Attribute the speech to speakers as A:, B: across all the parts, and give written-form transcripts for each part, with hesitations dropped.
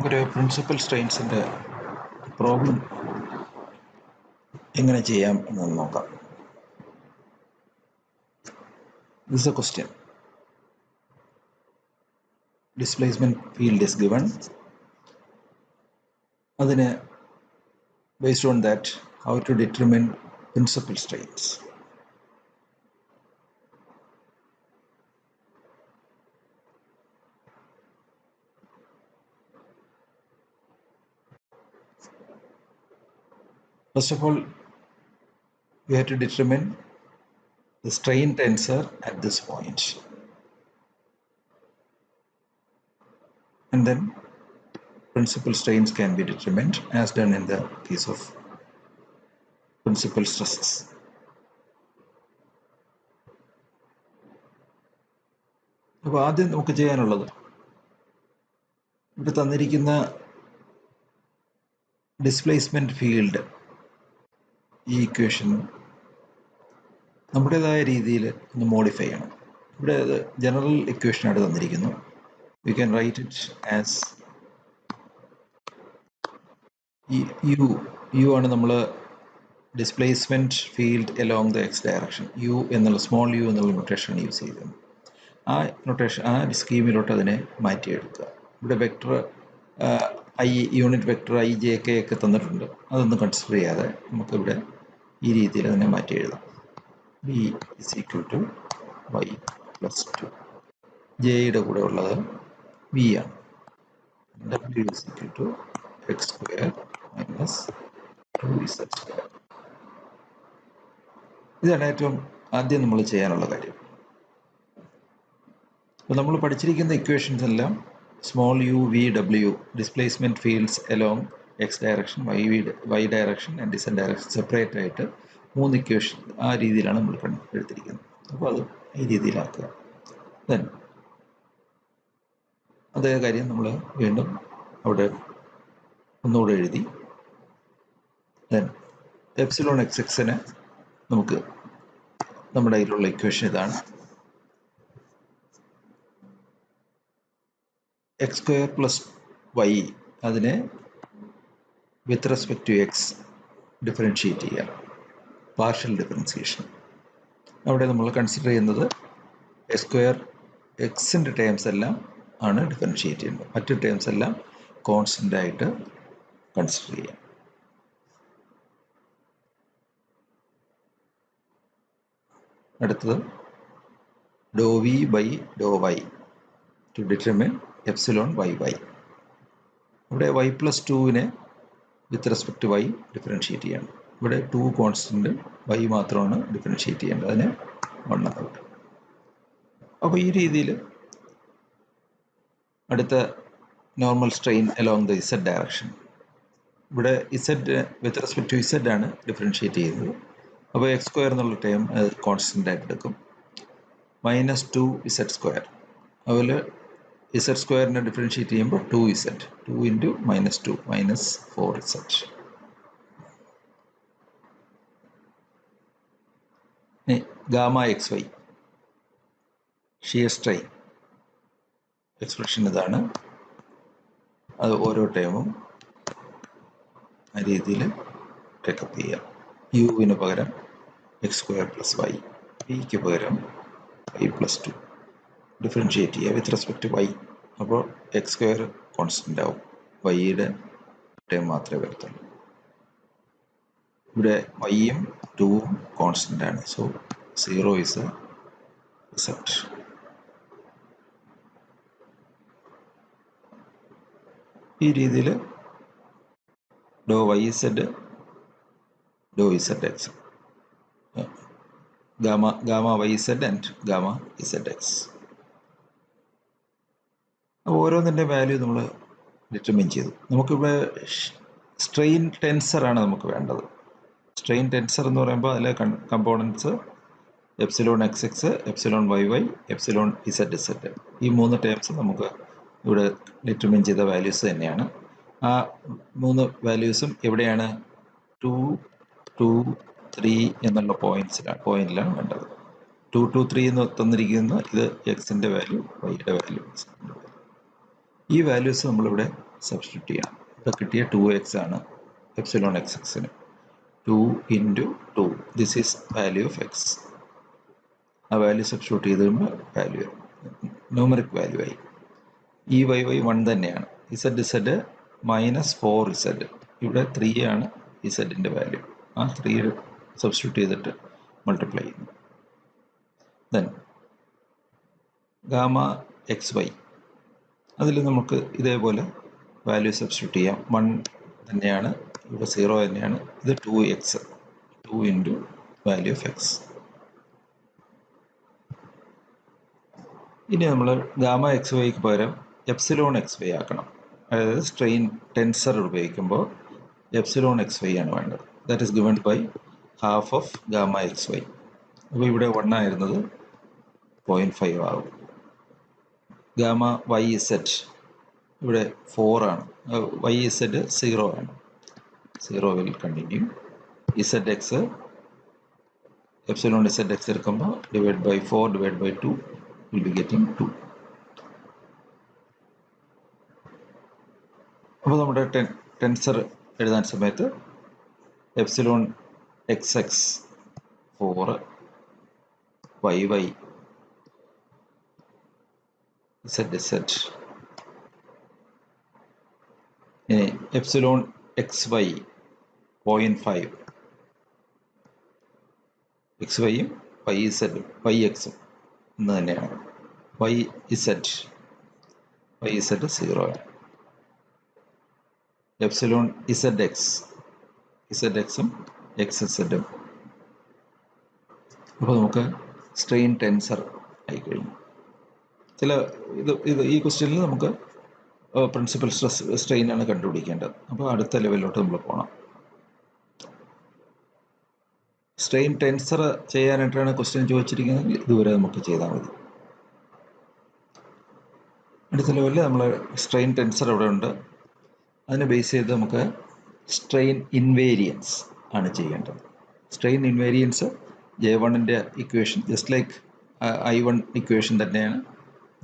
A: നമുക്കൊരു principal സ്ട്രെയിൻസിൻ്റെ problem എങ്ങനെ ചെയ്യാം എന്ന് നോക്കാം. This is a question. Displacement field is given. അതിന് based on that, how to determine principal strains. First of all, we have to determine the strain tensor at this point. And then principal strains can be determined as done in the case of principal stresses. അപ്പോൾ ആദ്യം നമുക്ക് ചെയ്യാനുള്ളത് ഇവിടെ തന്നിരിക്കുന്ന displacement field ഈ equation നമ്മുടേതായ രീതിയിൽ ഒന്ന് മോഡിഫൈ ചെയ്യണം. ഇവിടെ അത് ജനറൽ ഇക്വേഷനായിട്ട് തന്നിരിക്കുന്നു. We can write it as u ആണ് നമ്മൾ displacement field along the x direction. U എന്നുള്ള സ്മോൾ യു എന്നുള്ള നൊട്ടേഷനാണ് യൂസ് ചെയ്തത്. ആ നൊട്ടേഷൻ ആ സ്കീമിലോട്ട് അതിനെ മാറ്റിയെടുക്കുക. ഇവിടെ vector I unit vector I J K ഒക്കെ തന്നിട്ടുണ്ട്. അതൊന്നും കൺസിഡർ ചെയ്യാതെ നമുക്കിവിടെ ഈ രീതിയിൽ അതിനെ മാറ്റി എഴുതാം. B is equal to y plus 2. ജെയുടെ കൂടെ ഉള്ളത് വി ആണ്. W is equal to x square minus 2z². ഇതാണ് ഏറ്റവും ആദ്യം നമ്മൾ ചെയ്യാനുള്ള കാര്യം. അപ്പോൾ നമ്മൾ പഠിച്ചിരിക്കുന്ന ഇക്വേഷൻസ് എല്ലാം സ്മോൾ യു വി ഡബ്ല്യു displacement fields along x direction y direction and z direction separate ആയിട്ട് 3 ഇക്വേഷൻ ആ രീതിയിലാണ് നമ്മൾ എടുത്തിരിക്കുന്നത്. അപ്പോൾ അത് ഈ രീതിയിലാക്കുക. ദെൻ അതേ കാര്യം നമ്മൾ വീണ്ടും അവിടെ ഒന്നുകൂടെ എഴുതി. ദെൻ എപ്സിലോൺ എക്സ് എക്സിന് നമുക്ക് നമ്മുടെ കയ്യിലുള്ള ഇക്വേഷൻ ഇതാണ്. എക്സ് സ്ക്വയർ പ്ലസ് വൈ അതിനെ with respect to x differentiate ചെയ്യാം. Partial differentiation. അവിടെ നമ്മൾ കൺസിഡർ ചെയ്യുന്നത് എക്സ് സ്ക്വയർ എക്സിൻ്റെ ടേംസ് എല്ലാം ആണ് ഡിഫറൻഷിയേറ്റ് ചെയ്യുന്നത്. മറ്റു ടേംസ് എല്ലാം കോൺസ്റ്റൻ്റ് ആയിട്ട് കൺസിഡർ ചെയ്യാം. അടുത്തത് do v by do y to determine epsilon y y. ഇവിടെ വൈ പ്ലസ് 2വിനെ with respect to y differentiate ചെയ്യണം. ഇവിടെ 2 കോൺസ്റ്റൻ്റ് വൈ മാത്രമാണ് ഡിഫറൻഷിയേറ്റ് ചെയ്യേണ്ടത്. അതിന് 1 ഔട്ട്. അപ്പോൾ ഈ രീതിയിൽ അടുത്ത normal strain along the z direction. ഇവിടെ z with respect to z ആണ് ഡിഫറൻഷിയേറ്റ് ചെയ്യുന്നത്. അപ്പോൾ എക്സ് സ്ക്വയർ എന്നുള്ള ടേം കോൺസ്റ്റൻ്റ് ആയിട്ട് എടുക്കും. -2 ഇസഡ് സ്ക്വയർ. അതുപോലെ ഇസഡ് സ്ക്വയറിനെ ഡിഫറൻഷിയേറ്റ് ചെയ്യുമ്പോൾ 2z 2 into -2 -4z. Gamma x y shear strain expression ഇതാണ്. അത് ഓരോ ടൈമും ആ രീതിയിൽ ടേക്കപ്പ് ചെയ്യാം. യുവിന് പകരം എക്സ് സ്ക്വയർ പ്ലസ് വൈ, വിക്ക് പകരം വൈ പ്ലസ് 2 ഡിഫറൻഷിയേറ്റ് ചെയ്യുക വിത്ത് റെസ്പെക്ട് ടു വൈ. അപ്പോൾ എക്സ് സ്ക്വയർ കോൺസ്റ്റൻ്റ് ആവും, വൈയുടെ ടേം മാത്രമേ വരത്തുള്ളൂ. ഇവിടെ വൈയും 2ഉം കോൺസ്റ്റൻ്റ് ആണ്. So 0 is a result. ഈ രീതിയിൽ do y z do z x gamma y z and gamma z x. അപ്പോൾ ഓരോന്നിൻ്റെ വാല്യൂ നമ്മൾ ഡിറ്റർമിൻ ചെയ്തു. നമുക്കിവിടെ സ്ട്രെയിൻ ടെൻസറാണ് നമുക്ക് വേണ്ടത്. സ്ട്രെയിൻ ടെൻസർ എന്ന് പറയുമ്പോൾ അതിലെ components epsilon x x, epsilon y y, epsilon z z. ഈ 3 ടേംസ് നമുക്ക് ഇവിടെ ഡിറ്റർമിൻ ചെയ്ത വാല്യൂസ് തന്നെയാണ്. ആ 3 വാല്യൂസും എവിടെയാണ് 2, 2, 3 എന്നുള്ള പോയിന്റിലാണ് വേണ്ടത്. 2, 2, 3 എന്ന് തന്നിരിക്കുന്ന ഇത് എക്സിൻ്റെ വാല്യൂ, വൈയുടെ വാല്യൂ. ഈ വാല്യൂസ് നമ്മളിവിടെ സബ്സ്റ്റിറ്റ്യൂട്ട് ചെയ്യാം. ഇവിടെ കിട്ടിയ 2x ആണ് എപ്സിലോൺ എക്സ് എക്സിന്. 2 into 2, this is value of X. ആ വാല്യൂ സബ്സ്റ്റിറ്റ്യൂട്ട് ചെയ്ത് കഴിയുമ്പോൾ വാല്യൂ ന്യൂമറിക് വാല്യൂ ആയി. ഈ വൈ 1 തന്നെയാണ്. ഇസഡ് -4z, ഇവിടെ 3 ആണ് ഇസഡിൻ്റെ വാല്യൂ. ആ 3 സബ്സ്റ്റിറ്റ്യൂട്ട് ചെയ്തിട്ട് മൾട്ടിപ്ലൈ ചെയ്യുന്നു. ദെൻ ഗാമ എക്സ് വൈ, അതിൽ നമുക്ക് ഇതേപോലെ വാല്യൂ സബ്സ്റ്റിറ്റ്യൂട്ട് ചെയ്യാം. 1 തന്നെയാണ്, ഇവിടെ 0 തന്നെയാണ്. ഇത് 2x, 2 into value of X. ഇനി നമ്മൾ ഗാമ എക്സ് വൈക്ക് പകരം എപ്സിലോൺ എക്സ് വൈ ആക്കണം. അതായത് സ്ട്രെയിൻ ടെൻസർ ഉപയോഗിക്കുമ്പോൾ എപ്സിലോൺ എക്സ് വൈ ആണ് വേണ്ടത്. That is given by half of gamma x y. അപ്പോൾ ഇവിടെ 1 ആയിരുന്നത് 0.5 ആകും. ഗാമ വൈ ഇസഡ് ഇവിടെ 4 ആണ്. വൈ ഇസഡ് 0 ആണ്. 0 will continue. Z x epsilon z x എടുക്കുമ്പോൾ divide by 4 divide by 2 will be getting 2. അപ്പോൾ നമ്മുടെ ടെൻസർ എഴുതാൻ സമയത്ത് epsilon x x 4, y y z z, ഇനി എപ്സിലോൺ എക്സ് വൈ 0.5, എക്സ് വൈയും വൈ ഇസഡും വൈ എക്സും എന്ന് തന്നെയാണ്. വൈ ഇസഡ് 0 ആണ്. എപ്സിലോൺ ഇസഡ് എക്സും എക്സ് ഇസഡും. അപ്പോൾ നമുക്ക് സ്ട്രെയിൻ ടെൻസർ ആയിക്കഴിഞ്ഞു. ഈ ക്വസ്റ്റ്യനിൽ നമുക്ക് പ്രിൻസിപ്പൽ സ്ട്രെയിൻ ആണ് കണ്ടുപിടിക്കേണ്ടത്. അപ്പോൾ അടുത്ത ലെവലിലോട്ട് നമ്മൾ പോകണം. സ്ട്രെയിൻ ടെൻസർ ചെയ്യാനായിട്ടാണ് ക്വസ്റ്റ്യൻ ചോദിച്ചിരിക്കുന്നത്. ഇതുവരെ നമുക്ക് ചെയ്താൽ മതി. അടുത്ത ലെവലിൽ നമ്മൾ സ്ട്രെയിൻ ടെൻസർ അവിടെ ഉണ്ട്. അതിനെ ബേസ് ചെയ്ത് നമുക്ക് സ്ട്രെയിൻ ഇൻവേരിയൻസ് ആണ് ചെയ്യേണ്ടത്. സ്ട്രെയിൻ ഇൻവേരിയൻസ് J1ൻ്റെ equation just like I1 equation തന്നെയാണ്.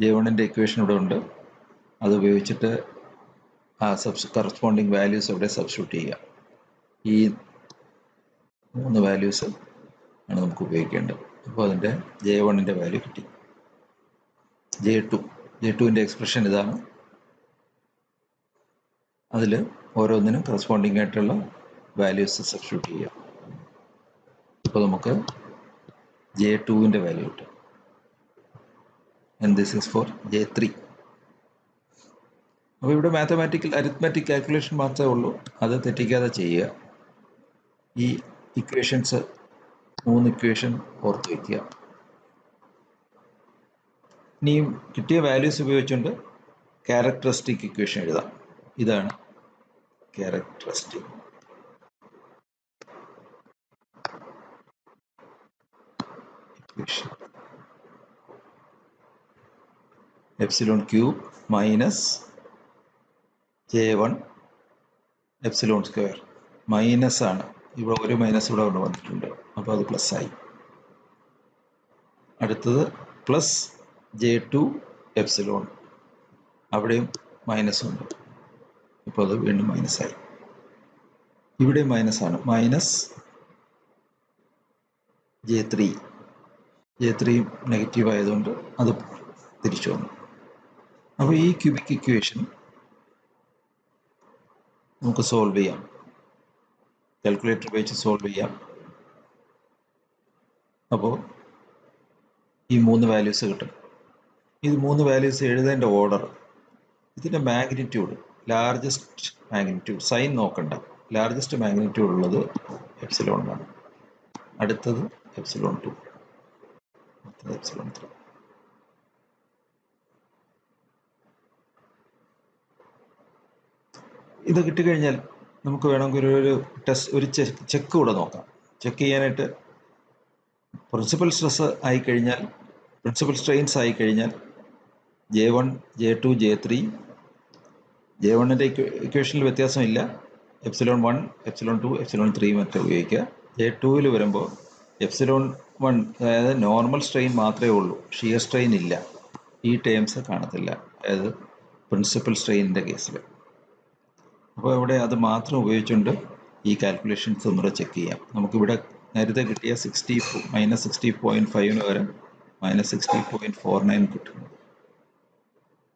A: J1ൻ്റെ ഇക്വേഷൻ ഇവിടെ ഉണ്ട്. അത് ഉപയോഗിച്ചിട്ട് ആ കറസ്പോണ്ടിങ് വാല്യൂസ് അവിടെ സബ്സ്റ്റിറ്റ്യൂട്ട് ചെയ്യുക. ഈ 3 വാല്യൂസ് ആണ് നമുക്ക് ഉപയോഗിക്കേണ്ടത്. അപ്പോൾ അതിൻ്റെ J1ൻ്റെ വാല്യൂ കിട്ടി. J2ൻ്റെ എക്സ്പ്രഷൻ ഇതാണ്. അതിൽ ഓരോന്നിനും കറസ്പോണ്ടിങ് ആയിട്ടുള്ള വാല്യൂസ് സബ്സ്റ്റിറ്റ്യൂട്ട് ചെയ്യാം. അപ്പോൾ നമുക്ക് J2ൻ്റെ വാല്യൂ കിട്ടും. And this is for J3. അപ്പോൾ ഇവിടെ അരിത്മാറ്റിക് കാൽക്കുലേഷൻ മാത്രമേ ഉള്ളൂ. അത് തെറ്റിക്കാതെ ചെയ്യുക. ഈ ഇക്വേഷൻസ് 3 ഇക്വേഷൻ ഓർത്ത് വയ്ക്കുക. ഇനിയും കിട്ടിയ വാല്യൂസ് ഉപയോഗിച്ചുകൊണ്ട് ക്യാരക്ടറിസ്റ്റിക് ഇക്വേഷൻ എഴുതാം. ഇതാണ് characteristic equation. Epsilon cube minus J1 epsilon square minus ആണ്. ഇവിടെ ഒരു മൈനസ് ഇവിടെ വന്നിട്ടുണ്ട്. അപ്പോൾ അത് പ്ലസ് ആയി. അടുത്തത് പ്ലസ് J2 എപ്സിലോൺ, അവിടെയും മൈനസ് ഉണ്ട്. അപ്പോൾ അത് വീണ്ടും മൈനസായി. ഇവിടെ മൈനസ് ആണ്. മൈനസ് J3 നെഗറ്റീവ് ആയതുകൊണ്ട് അത് തിരിച്ചു വന്നു. അപ്പോൾ ഈ ക്യൂബിക് ഇക്വേഷൻ നമുക്ക് സോൾവ് ചെയ്യാം. കാൽക്കുലേറ്റർ ഉപയോഗിച്ച് സോൾവ് ചെയ്യാം. അപ്പോൾ ഈ 3 വാല്യൂസ് കിട്ടും. ഈ 3 വാല്യൂസ് എഴുതേണ്ട ഓർഡർ, ഇതിൻ്റെ മാഗ്നിറ്റ്യൂഡ്, ലാർജസ്റ്റ് മാഗ്നിറ്റ്യൂഡ്, സൈൻ നോക്കണ്ട, ലാർജസ്റ്റ് മാഗ്നിറ്റ്യൂഡ് ഉള്ളത് എപ്സിലോൺ 1, അടുത്തത് എപ്സിലോൺ 2, അടുത്തത് എപ്സിലോൺ 3. ഇത് കിട്ടിക്കഴിഞ്ഞാൽ നമുക്ക് വേണമെങ്കിൽ ഒരു ചെക്ക് കൂടെ നോക്കാം. ചെക്ക് ചെയ്യാനായിട്ട് പ്രിൻസിപ്പൽ സ്ട്രെയിൻസ് ആയിക്കഴിഞ്ഞാൽ J1, J2, J3, J1ൻ്റെ ഇക്വേഷനിൽ വ്യത്യാസമില്ല. എപ്സിലോൺ 1, എപ്സിലോൺ 2, എപ്സിലോൺ 3 മറ്റും ഉപയോഗിക്കുക. J2ൽ വരുമ്പോൾ എപ്സിലോൺ 1, അതായത് നോർമൽ സ്ട്രെയിൻ മാത്രമേ ഉള്ളൂ, ഷിയർ സ്ട്രെയിൻ ഇല്ല. ഈ ടേംസ് കാണത്തില്ല, അതായത് പ്രിൻസിപ്പൽ സ്ട്രെയിനിൻ്റെ കേസിൽ. അപ്പോൾ ഇവിടെ അത് മാത്രം ഉപയോഗിച്ചുകൊണ്ട് ഈ കാൽക്കുലേഷൻസ് ഒന്നുകൂടെ ചെക്ക് ചെയ്യാം. നമുക്കിവിടെ നേരത്തെ കിട്ടിയ -60.5 -60.49 കിട്ടുന്നു.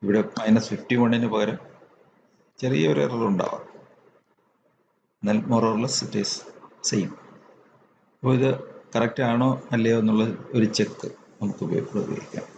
A: ഇവിടെ -51 പകരം ചെറിയൊരു എറർ ഉണ്ടാവാം. എന്നാൽ മോറോർലെസ് ഇറ്റ് ഈസ് സെയിം. അപ്പോൾ ഇത് കറക്റ്റ് ആണോ അല്ലയോ എന്നുള്ള ഒരു ചെക്ക് നമുക്ക് ഉപയോഗിക്കാം.